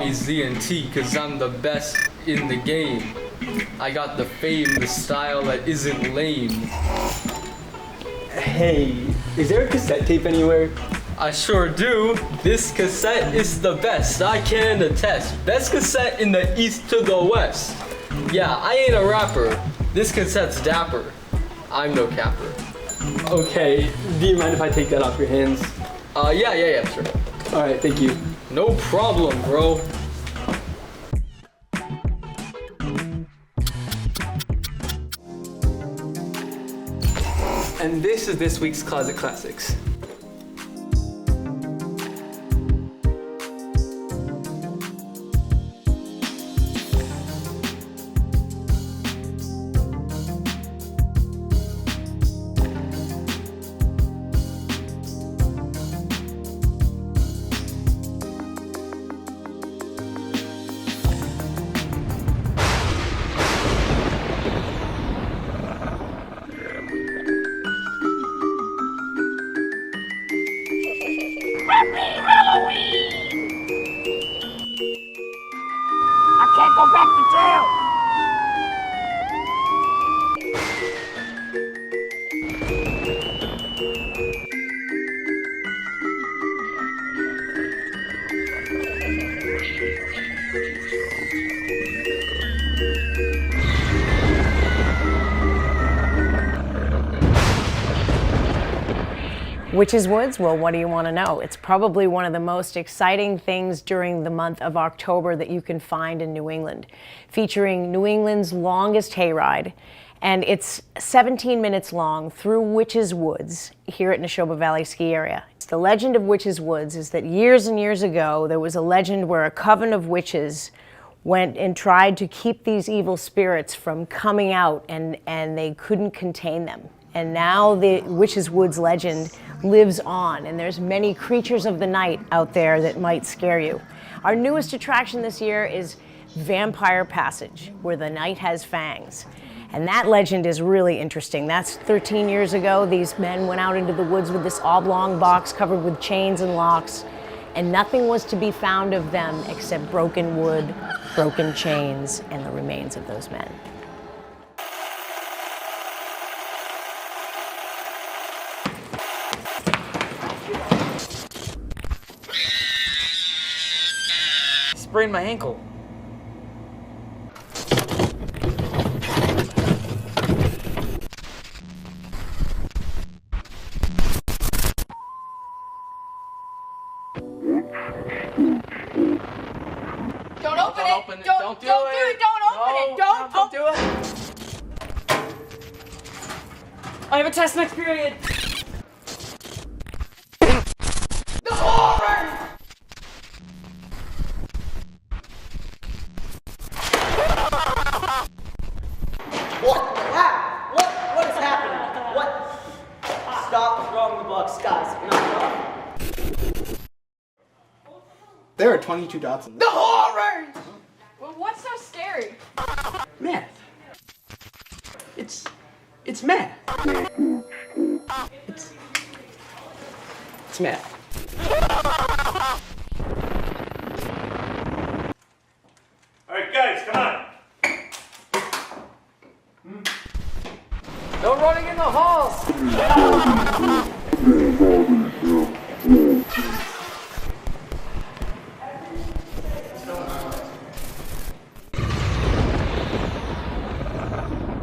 me Z and T, cause I'm the best in the game. I got the fame, the style that isn't lame. Hey, is there a cassette tape anywhere? I sure do. This cassette is the best, I can attest. Best cassette in the east to the west. Yeah, I ain't a rapper. This cassette's dapper. I'm no capper. Okay, do you mind if I take that off your hands? Yeah, sure. Alright, thank you. No problem, bro. And this is this week's Closet Classics. I can't go back to jail! Witches Woods? Well, what do you want to know? It's probably one of the most exciting things during the month of October that you can find in New England, featuring New England's longest hayride. And it's 17 minutes long through Witches Woods here at Neshoba Valley Ski Area. The legend of Witches Woods is that years and years ago, there was a legend where a coven of witches went and tried to keep these evil spirits from coming out, and they couldn't contain them. And now the Witches Woods legend lives on, and there's many creatures of the night out there that might scare you. Our newest attraction this year is Vampire Passage, where the night has fangs. And that legend is really interesting. That's 13 years ago. These men went out into the woods with this oblong box covered with chains and locks, and nothing was to be found of them except broken wood, broken chains, and the remains of those men. Sprained my ankle. Don't open it! Don't do it! Don't open it! Don't do it! I have a test next period. The horror! What is happening? What? Stop throwing the blocks, guys. There are 22 dots in The this. horror! Well, what's so scary? Math. It's math. It's math. Alright guys, come on. No running in the halls.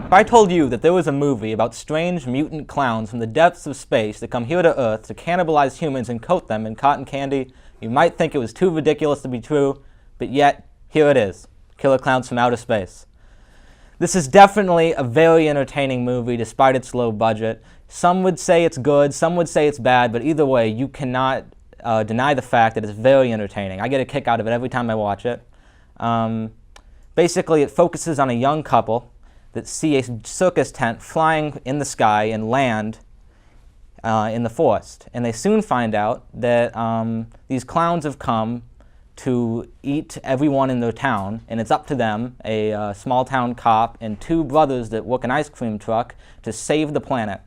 If I told you that there was a movie about strange mutant clowns from the depths of space that come here to Earth to cannibalize humans and coat them in cotton candy, you might think it was too ridiculous to be true, but yet, here it is, Killer Clowns from Outer Space. This is definitely a very entertaining movie despite its low budget. Some would say it's good, some would say it's bad, but either way, you cannot deny the fact that it's very entertaining. I get a kick out of it every time I watch it. Basically, it focuses on a young couple that see a circus tent flying in the sky and land in the forest. And they soon find out that these clowns have come to eat everyone in their town, and it's up to them, a small town cop and two brothers that work an ice cream truck, to save the planet.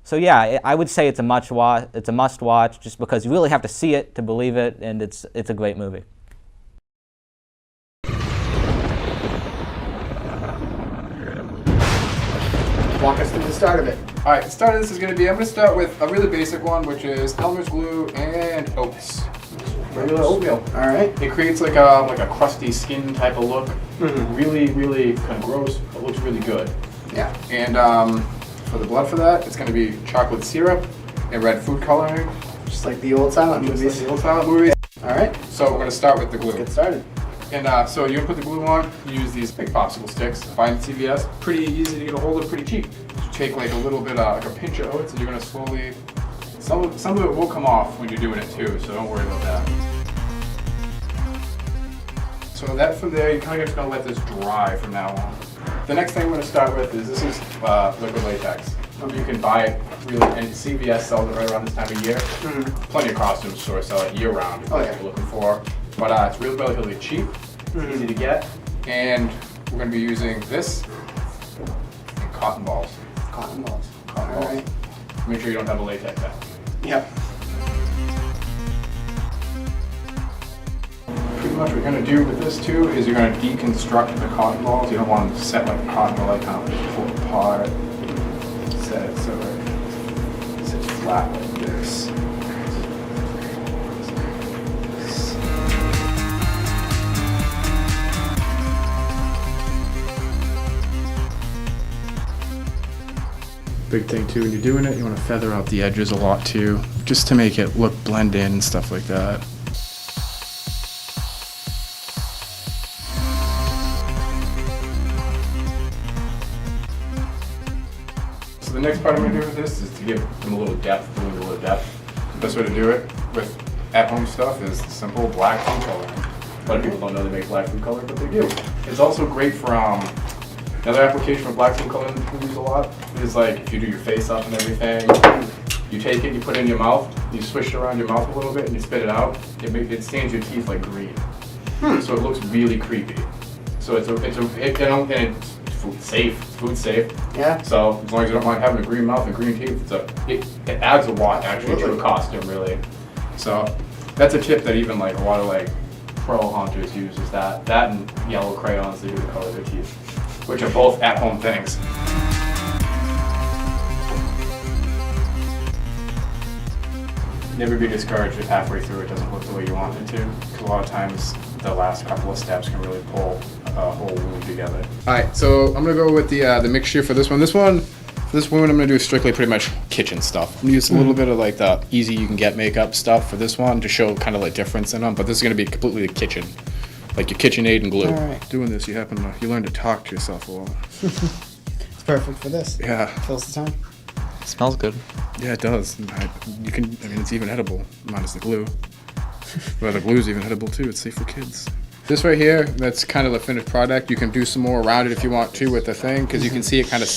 So yeah, I would say it's a must watch just because you really have to see it to believe it, and it's a great movie. Walk us through the start of it. All right, the start of this is going to be, I'm going to start with a really basic one, which is Elmer's glue and oats. Regular oatmeal. All right. It creates like a crusty skin type of look. Really, really kind of gross, but looks really good. Yeah. And for the blood for that, it's going to be chocolate syrup and red food coloring. Just like the old silent Just movies. like the old silent movies. All right. So we're going to start with the glue. Let's get started. And so you're going to put the glue on, you use these big popsicle sticks. Find CVS, pretty easy to get a hold of, pretty cheap. You take like a little bit, like a pinch of oats, and you're going to slowly, some of it will come off when you're doing it too, so don't worry about that. So that from there, you're kind of just going to let this dry from now on. The next thing we're going to start with is, this is liquid latex. You can buy it really, and CVS sells it right around this time of year. Plenty of costume stores sell it year round if that's what you're looking for. But it's really relatively cheap, easy to get, and we're going to be using this and cotton balls. Cotton balls. Cotton All balls. right. Make sure you don't have a latex out. Yep. Pretty much what you're going to do with this too is you're going to deconstruct the cotton balls. You don't want them to set like a cotton ball, like kind of just pull it apart. Set it so it sits flat like this. Big thing too, when you're doing it, you want to feather out the edges a lot too, just to make it look blend in and stuff like that. So the next part I'm going to do with this is to give them a little depth, The best way to do it with at-home stuff is simple black food coloring. A lot of people don't know they make black food coloring, but they do. It's also great for another application for black food coloring that we use a lot is like if you do your face up and everything, you take it, you put it in your mouth, you swish it around your mouth a little bit, and you spit it out. It stains your teeth like green, so it looks really creepy. So it's food safe. It's food safe. Yeah. So as long as you don't mind having a green mouth and green teeth, it adds a lot actually to a costume really. So that's a tip that even like a lot of like pro hunters use is that and yellow crayons they do to color their teeth, which are both at-home things. Never be discouraged if halfway through it doesn't look the way you want it to, because a lot of times the last couple of steps can really pull a whole wound together. All right, so I'm gonna go with the mixture for this one. For this wound, I'm gonna do strictly pretty much kitchen stuff. I'm gonna use a little bit of like the easy you can get makeup stuff for this one to show kind of like difference in them, but this is gonna be completely the kitchen. Like your KitchenAid and glue. All right. Doing this, you learn to talk to yourself a lot. It's perfect for this. Yeah. Fills the time. Smells good. Yeah, it does. It's even edible, minus the glue. Well, the glue's even edible too. It's safe for kids. This right here, that's kind of the finished product. You can do some more around it if you want to with the thing, because you can see it kind of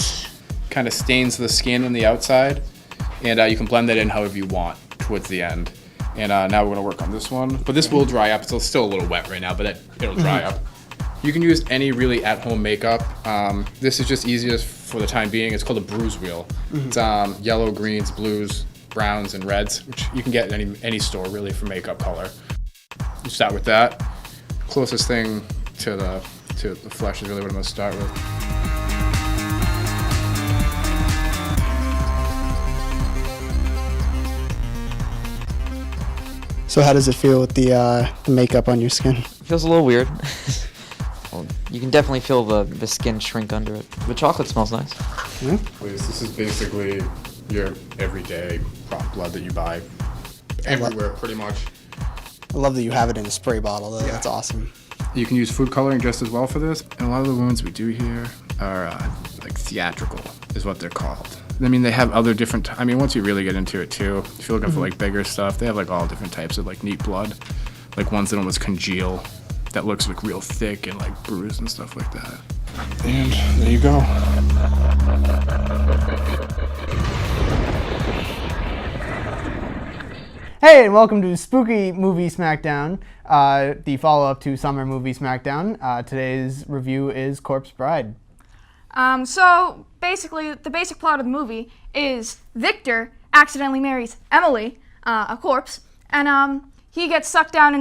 stains the skin on the outside, and you can blend that in however you want towards the end. And now we're gonna work on this one, but this will dry up. It's still a little wet right now, but it'll dry up. You can use any really at-home makeup. This is just easiest for the time being. It's called a bruise wheel. It's yellow, greens, blues, browns, and reds, which you can get in any store really for makeup color. You start with that. Closest thing to the flesh is really what I'm gonna start with. So how does it feel with the makeup on your skin? It feels a little weird. Well, you can definitely feel the skin shrink under it. The chocolate smells nice. Please, this is basically your everyday prop blood that you buy everywhere, pretty much. I love that you have it in a spray bottle, though. Yeah. That's awesome. You can use food coloring just as well for this. And a lot of the wounds we do here are like theatrical, is what they're called. I mean, they have other different, once you really get into it too, if you're looking for like bigger stuff, they have like all different types of like neat blood. Like ones that almost congeal, that looks like real thick and like bruised and stuff like that. And there you go. Hey, and welcome to Spooky Movie Smackdown, the follow-up to Summer Movie Smackdown. Today's review is Corpse Bride. So basically, the basic plot of the movie is Victor accidentally marries Emily, a corpse, and he gets sucked down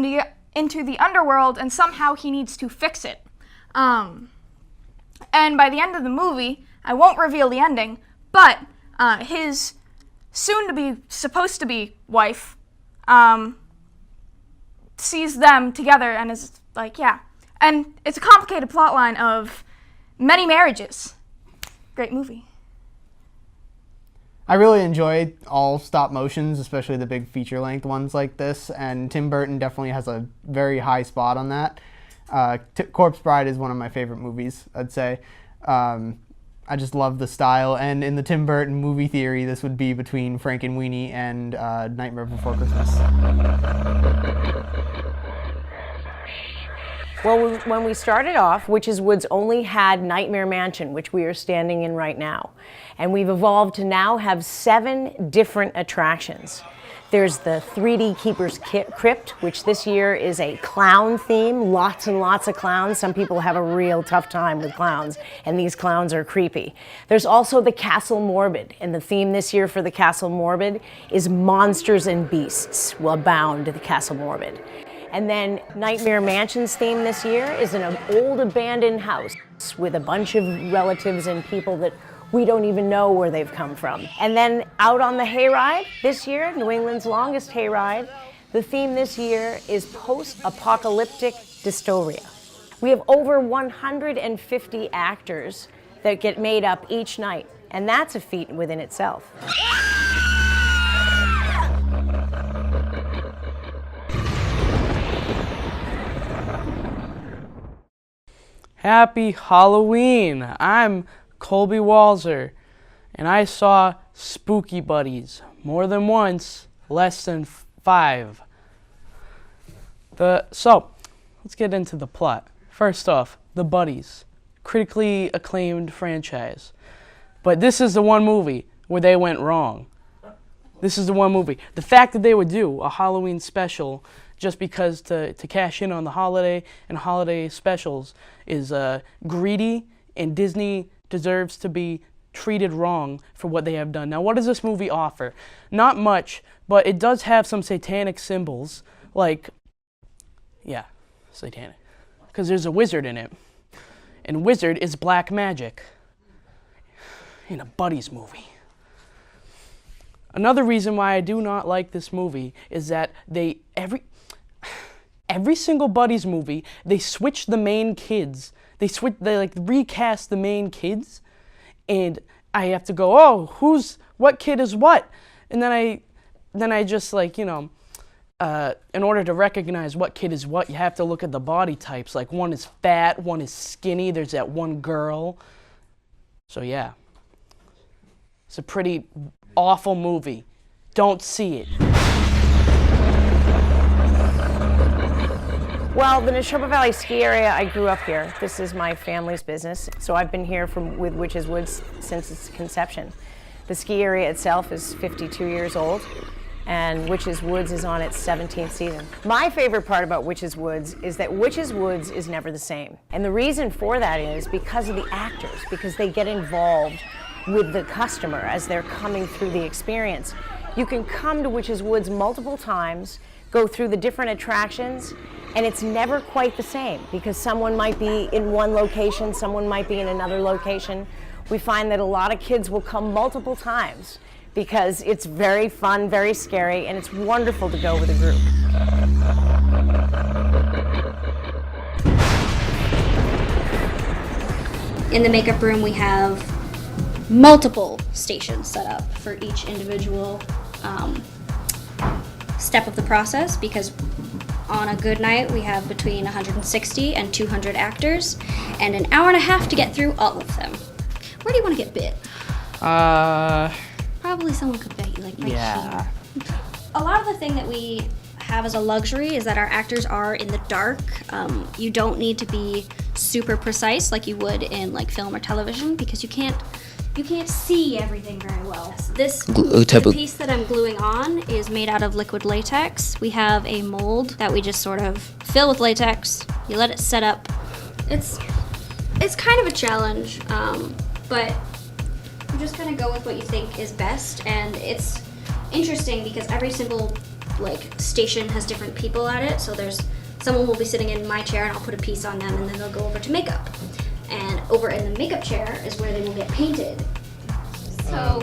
into the underworld, and somehow he needs to fix it. And by the end of the movie, I won't reveal the ending, but his supposed to be wife sees them together and is like, yeah. And it's a complicated plot line of many marriages. Great movie. I really enjoy all stop motions, especially the big feature-length ones like this, and Tim Burton definitely has a very high spot on that. Corpse Bride is one of my favorite movies, I'd say. I just love the style, and in the Tim Burton movie theory, this would be between Frankenweenie and Nightmare Before Christmas. Well, when we started off, Witches Woods only had Nightmare Mansion, which we are standing in right now. And we've evolved to now have 7 different attractions. There's the 3D Keeper's Crypt, which this year is a clown theme, lots and lots of clowns. Some people have a real tough time with clowns, and these clowns are creepy. There's also the Castle Morbid, and the theme this year for the Castle Morbid is monsters and beasts will abound at the Castle Morbid. And then Nightmare Mansion's theme this year is an old abandoned house with a bunch of relatives and people that we don't even know where they've come from. And then out on the hayride this year, New England's longest hayride, the theme this year is post-apocalyptic dystoria. We have over 150 actors that get made up each night, and that's a feat within itself. Happy Halloween! I'm Colby Walzer, and I saw Spooky Buddies more than once, less than 5. So, let's get into the plot. First off, The Buddies, critically acclaimed franchise. But this is the one movie where they went wrong. This is the one movie. The fact that they would do a Halloween special just because to cash in on the holiday and holiday specials is greedy, and Disney deserves to be treated wrong for what they have done. Now, what does this movie offer? Not much, but it does have some satanic symbols, like, yeah, satanic, because there's a wizard in it, and wizard is black magic in a Buddies movie. Another reason why I do not like this movie is that every single Buddies movie, they switch the main kids. They like recast the main kids, and I have to go, oh, what kid is what? And then I just, like, you know, in order to recognize what kid is what, you have to look at the body types. Like, one is fat, one is skinny, there's that one girl. So yeah, it's a pretty awful movie. Don't see it. Well, the Neshoba Valley ski area, I grew up here. This is my family's business, so I've been here with Witches Woods since its conception. The ski area itself is 52 years old, and Witches Woods is on its 17th season. My favorite part about Witches Woods is that Witches Woods is never the same. And the reason for that is because of the actors, because they get involved with the customer as they're coming through the experience. You can come to Witches Woods multiple times, go through the different attractions, and it's never quite the same because someone might be in one location, someone might be in another location. We find that a lot of kids will come multiple times because it's very fun, very scary, and it's wonderful to go with a group. In the makeup room, we have multiple stations set up for each individual step of the process, because on a good night we have between 160 and 200 actors and an hour and a half to get through all of them. Where do you want to get bit? Probably someone could bite you, like right here. A lot of the thing that we have as a luxury is that our actors are in the dark. You don't need to be super precise like you would in like film or television because you can't see everything very well. This piece that I'm gluing on is made out of liquid latex. We have a mold that we just sort of fill with latex. You let it set up. It's It's kind of a challenge, but you just kind of go with what you think is best, and it's interesting because every single station has different people at it. So there's someone will be sitting in my chair, and I'll put a piece on them, and then they'll go over to makeup. And over in the makeup chair is where they will get painted. So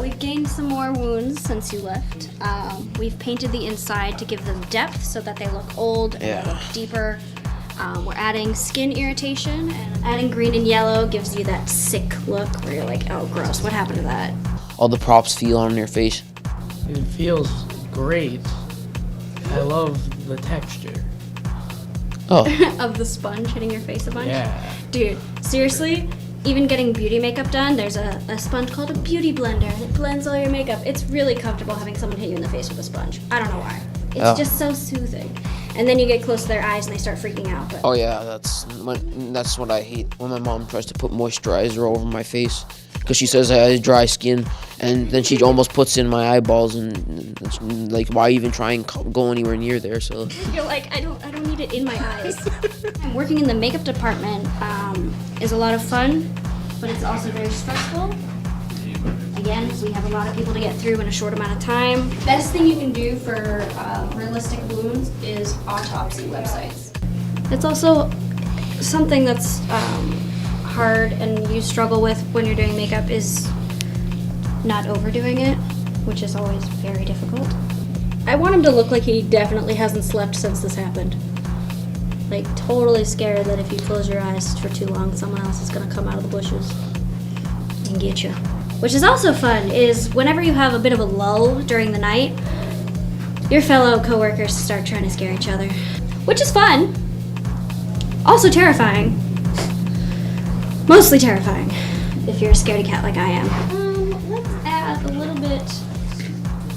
we've gained some more wounds since you left. We've painted the inside to give them depth so that they look old and they look deeper. We're adding skin irritation, and adding green and yellow gives you that sick look where you're like, oh gross, what happened to that? All the props feel on your face. It feels great. I love the texture. Oh. Of the sponge hitting your face a bunch? Yeah. Dude, seriously, even getting beauty makeup done, there's a sponge called a beauty blender, and it blends all your makeup. It's really comfortable having someone hit you in the face with a sponge. I don't know why. It's just so soothing. And then you get close to their eyes and they start freaking out. But Oh yeah, that's what I hate, when my mom tries to put moisturizer over my face, because she says I have dry skin, and then she almost puts it in my eyeballs, and it's like, why even try and go anywhere near there? So you're like, I don't need it in my eyes. Working in the makeup department is a lot of fun, but it's also very stressful. Again, we have a lot of people to get through in a short amount of time. Best thing you can do for realistic wounds is autopsy websites. It's also something that's hard and you struggle with when you're doing makeup is not overdoing it, which is always very difficult. I want him to look like he definitely hasn't slept since this happened. Like, totally scared that if you close your eyes for too long, someone else is gonna come out of the bushes and get you. Which is also fun, is whenever you have a bit of a lull during the night, your fellow coworkers start trying to scare each other. Which is fun. Also terrifying. Mostly terrifying, if you're a scaredy cat like I am. Let's add a little bit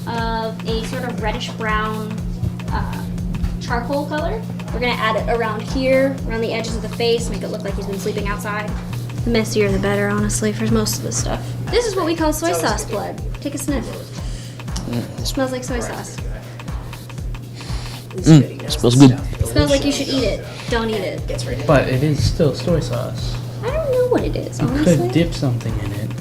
of a sort of reddish brown charcoal color. We're gonna add it around here, around the edges of the face, make it look like he's been sleeping outside. The messier the better, honestly, for most of this stuff. This is what we call soy sauce blood. Take a sniff. It smells like soy sauce. It smells good. It smells like you should eat it. Don't eat it. But it is still soy sauce. I don't know what it is, You honestly. could dip something in it.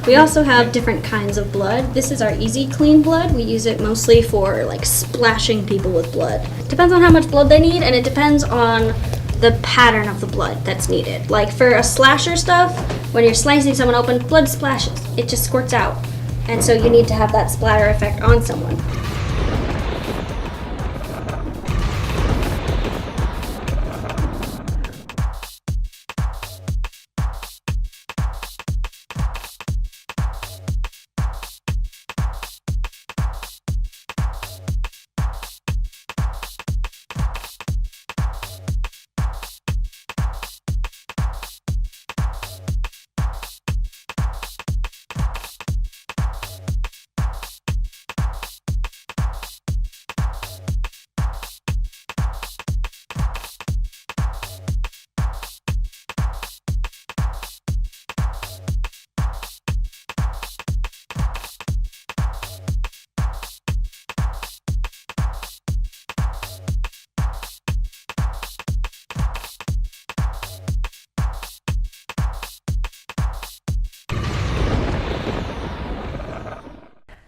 We also have different kinds of blood. This is our easy clean blood. We use it mostly for splashing people with blood. Depends on how much blood they need, and it depends on the pattern of the blood that's needed. Like for a slasher stuff, when you're slicing someone open, blood splashes. It just squirts out. And so you need to have that splatter effect on someone.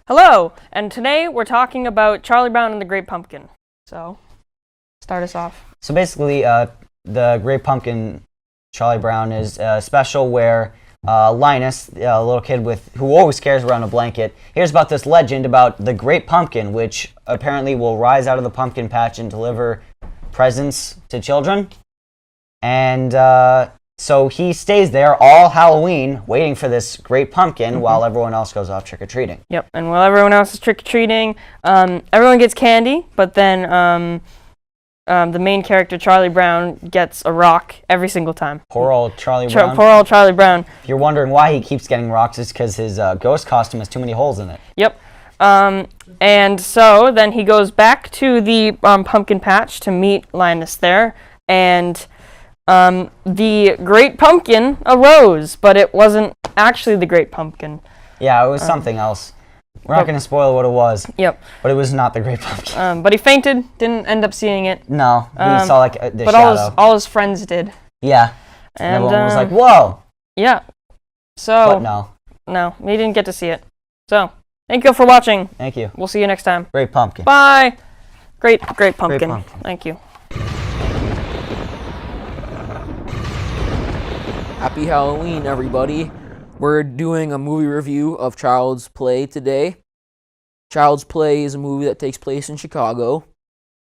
Hello, and today we're talking about Charlie Brown and the Great Pumpkin. So, start us off. So basically, the Great Pumpkin, Charlie Brown, is special where Linus, a little kid who always carries around a blanket, hears about this legend about the Great Pumpkin, which apparently will rise out of the pumpkin patch and deliver presents to children. And so he stays there all Halloween waiting for this Great Pumpkin while everyone else goes off trick-or-treating. Yep, and while everyone else is trick-or-treating, everyone gets candy, but then the main character, Charlie Brown, gets a rock every single time. Poor old Charlie Brown. Poor old Charlie Brown. If you're wondering why he keeps getting rocks, it's because his ghost costume has too many holes in it. Yep. And so then he goes back to the pumpkin patch to meet Linus there, and the Great Pumpkin arose, but it wasn't actually the Great Pumpkin. Yeah, it was something else. We're not going to spoil what it was. Yep. But it was not the Great Pumpkin. But he fainted, didn't end up seeing it. No, he saw the but shadow. all his friends did. Yeah. And everyone was like, whoa! Yeah. So. But no. No, we didn't get to see it. So, thank you for watching. Thank you. We'll see you next time. Great pumpkin. Bye! Great pumpkin. Great pumpkin. Thank you. Happy Halloween, everybody. We're doing a movie review of Child's Play today. Child's Play is a movie that takes place in Chicago.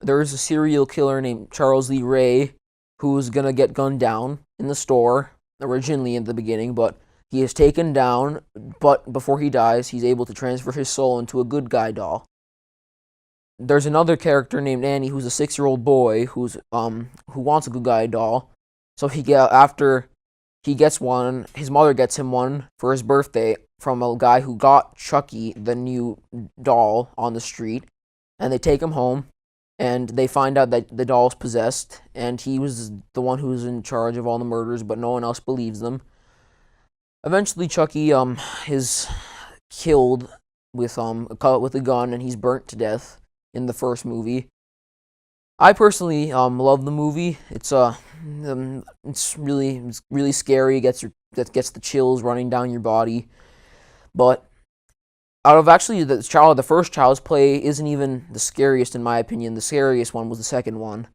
There is a serial killer named Charles Lee Ray who's going to get gunned down in the store, originally in the beginning, but he is taken down, but before he dies, he's able to transfer his soul into a good guy doll. There's another character named Annie who's a 6-year-old boy who wants a good guy doll. So after he gets one, his mother gets him one for his birthday from a guy who got Chucky, the new doll, on the street. And they take him home, and they find out that the doll's possessed, and he was the one who was in charge of all the murders, but no one else believes them. Eventually, Chucky is killed with a gun, and he's burnt to death in the first movie. I personally love the movie. It's really scary. It gets the chills running down your body. But out of actually the first Child's Play isn't even the scariest in my opinion. The scariest one was the second one.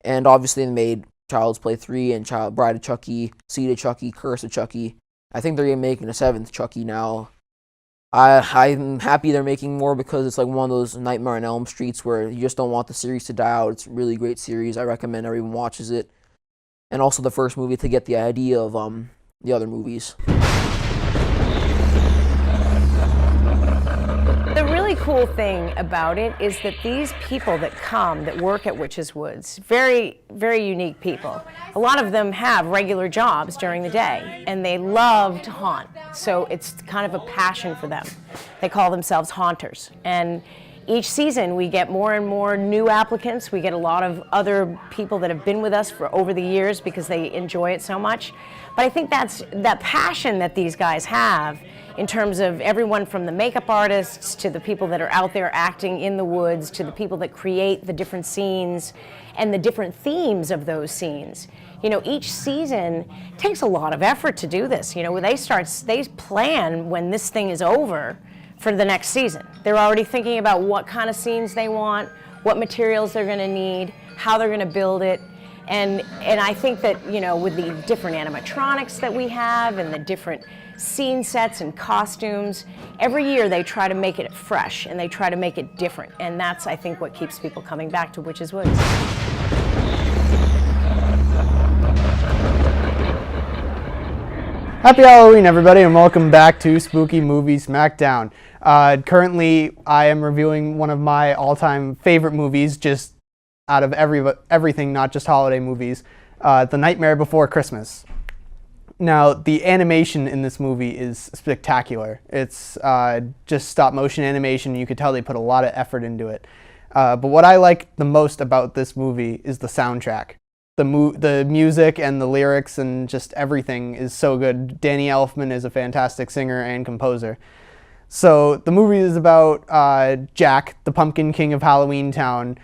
And obviously they made Child's Play 3 and Bride of Chucky, Seed of Chucky, Curse of Chucky. I think they're making a 7th Chucky now. I'm happy they're making more because it's like one of those Nightmare on Elm Streets where you just don't want the series to die out. It's a really great series. I recommend everyone watches it. And also the first movie to get the idea of the other movies. The really cool thing about it is that these people that work at Witches Woods, very, very unique people. A lot of them have regular jobs during the day, and they love to haunt. So it's kind of a passion for them. They call themselves haunters. And each season we get more and more new applicants. We get a lot of other people that have been with us for over the years because they enjoy it so much. But I think that passion that these guys have in terms of everyone from the makeup artists to the people that are out there acting in the woods to the people that create the different scenes and the different themes of those scenes. You know, each season takes a lot of effort to do this. You know, they plan when this thing is over for the next season. They're already thinking about what kind of scenes they want, what materials they're gonna need, how they're gonna build it. And I think that, you know, with the different animatronics that we have and the different scene sets and costumes, every year they try to make it fresh and they try to make it different. And that's, I think, what keeps people coming back to Witches Woods. Happy Halloween, everybody, and welcome back to Spooky Movie Smackdown. Currently, I am reviewing one of my all-time favorite movies, just out of everything, not just holiday movies, The Nightmare Before Christmas. Now, the animation in this movie is spectacular. It's just stop-motion animation. You could tell they put a lot of effort into it. But what I like the most about this movie is the soundtrack. The music and the lyrics and just everything is so good. Danny Elfman is a fantastic singer and composer. So the movie is about Jack, the Pumpkin King of Halloween Town,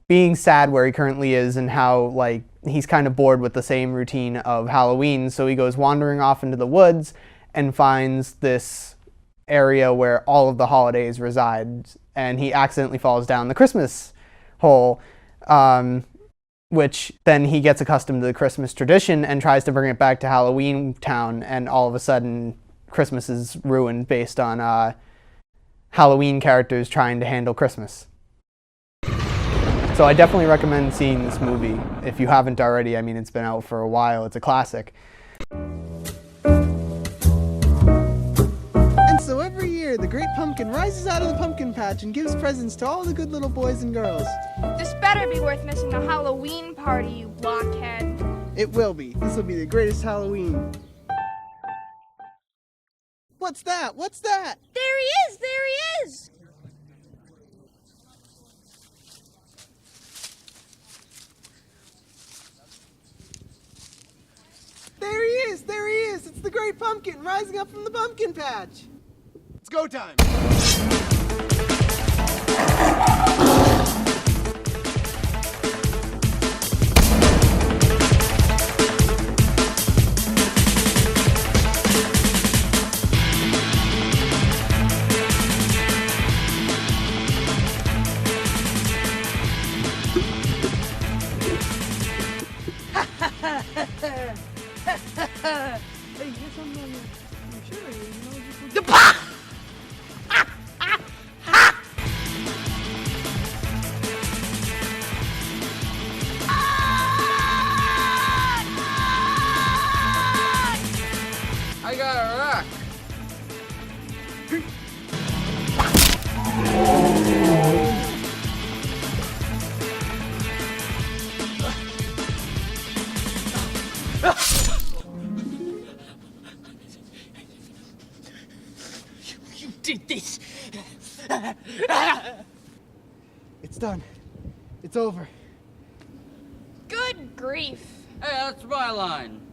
being sad where he currently is and how like he's kind of bored with the same routine of Halloween. So he goes wandering off into the woods and finds this area where all of the holidays reside, and he accidentally falls down the Christmas hole. Which then he gets accustomed to the Christmas tradition and tries to bring it back to Halloween Town, and all of a sudden Christmas is ruined based on Halloween characters trying to handle Christmas. So I definitely recommend seeing this movie if you haven't already. I mean, it's been out for a while. It's a classic. And so every year, the Great Pumpkin rises out of the pumpkin patch and gives presents to all the good little boys and girls. This better be worth missing the Halloween party, you blockhead. It will be. This will be the greatest Halloween. What's that? What's that? There he is! There he is! There he is! There he is! It's the Great Pumpkin rising up from the pumpkin patch! It's go time! It's done. It's over. Good grief. Hey, that's my line.